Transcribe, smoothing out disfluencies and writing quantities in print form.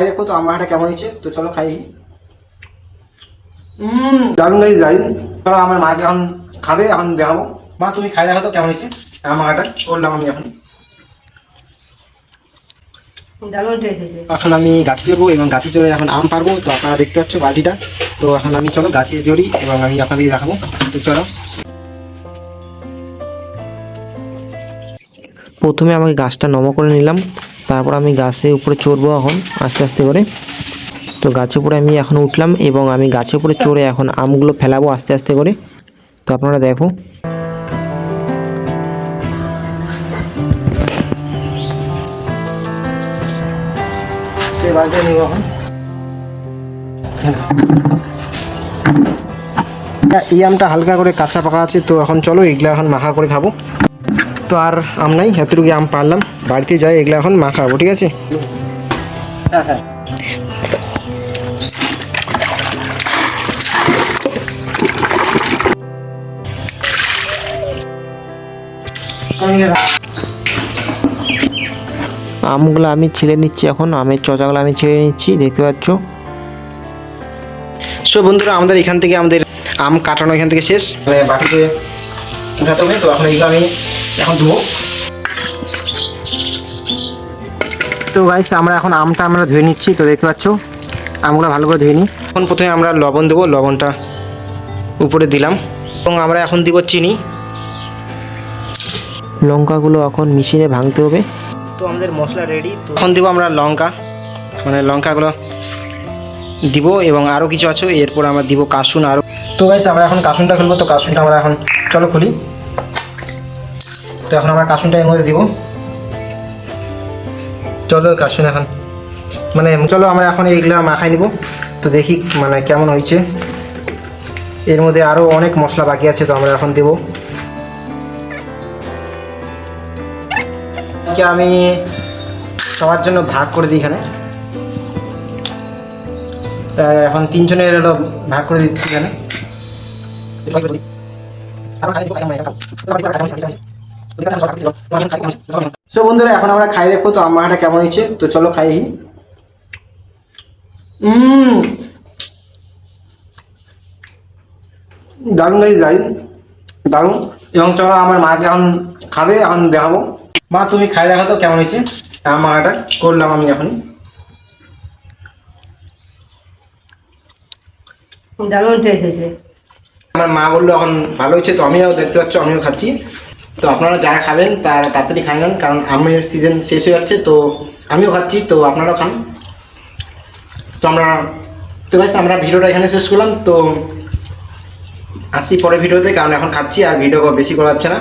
দেখো তো আমার এটা কেমন হয়েছে, তো চলো খাই। দারুণ গাইস, দারুণ। চলো আমার মাকে এখন খাবে, এখন দেখাবো। মা তুমি খাই দেখো তো কেমন হয়েছে আমার এটা করলাম আমি এখন। এখন আমি গাছে চড়বো এবং গাছে চড়ে এখন আম পারবো। তো আপনারা দেখতে পাচ্ছ বালতিটা। তো এখন আমি চলো গাছে চড়ি এবং আমি আপনাদের দেখাবো। তো চলো। প্রথমে আমাকে গাছটা নমো করে নিলাম, তারপর আমি গাছের উপরে চড়বো এখন আস্তে আস্তে করে। তো গাছের উপরে আমি এখন উঠলাম এবং আমি গাছের উপরে চড়ে এখন আমগুলো ফেলাবো আস্তে আস্তে করে। তো আপনারা দেখো। এই আমটা হালকা করে কাঁচা পাকা আছে, তো এখন চলো এগুলা এখন মাখা করে খাবো। তো আর আম নাই, এতটুকু আম পারলাম, বাড়িতে যাই এগুলা এখন মাখা খাবো, ঠিক আছে। আমগুলো আমি ছিলে নিচ্ছি, এখন আমের চচাগুলো আমি ছেড়ে নিচ্ছি, দেখতে পাচ্ছ। সো বন্ধুরা, আমাদের এখান থেকে আমাদের আম কাটানো এখান থেকে শেষ, বাটিতে উঠাতে হবে। তো এখন এইগুলো আমি এখন ধুবো। তো গাইস, আমরা এখন আমটা ধুয়ে নিচ্ছি। তো দেখতে পাচ্ছ আমগুলো ভালো করে ধুয়ে নিই। এখন প্রথমে আমরা লবণ দেবো, লবণটা উপরে দিলাম এবং আমরা এখন দিব চিনি। লঙ্কাগুলো এখন মেশিনে ভাঙতে হবে। তো আমাদের মশলা রেডি। তো এখন দিব আমরা লঙ্কা, লঙ্কাগুলো দিব এবং আরও কিছু আছে, এরপর আমরা দিব কাসুন আরও। তো গাইস, আমরা এখন কাসুনটা খুলবো। তো কাসুনটা আমরা এখন চলো খুলি। তো এখন আমরা কাসুনটা এর মধ্যে দিব। চলো কাসুন এখন চলো আমরা এখন এইগুলা মাখাই নিব। তো দেখি কেমন হয়েছে। এর মধ্যে আরও অনেক মশলা বাকি আছে, তো আমরা এখন দেব। আমি সবার জন্য ভাগ করে দিই এখানে। এখন তিনজনের ভাগ করে দিচ্ছি এখানে। সো বন্ধুরা, এখন আমরা খাই দেখবো তো আমার এটা কেমন হয়েছে। তো চলো খাই। দারুণ গাইস, দারুণ দারুণ। এবং চলো আমার মাকে এখন খাবে, এখন দেখাবো। মা তুমি খাই দেখা তো কেমন হয়েছে আমার এটা করলাম আমি এখন। দারুণ টেস্ট হয়েছে। আমার মা বললো এখন ভালো হয়েছে। তো আমিও দেখতে পাচ্ছ, আমিও খাচ্ছি। তো আপনারা যারা খাবেন তারা তাড়াতাড়ি খাই নেন, কারণ আমের সিজন শেষ হয়ে যাচ্ছে। তো আমিও খাচ্ছি, তো আপনারাও খান। তো আমরা ভিডিওটা এখানে শেষ করলাম। তো আসি পরে ভিডিওতে, কারণ এখন খাচ্ছি আর ভিডিও বেশি করা যাচ্ছে না।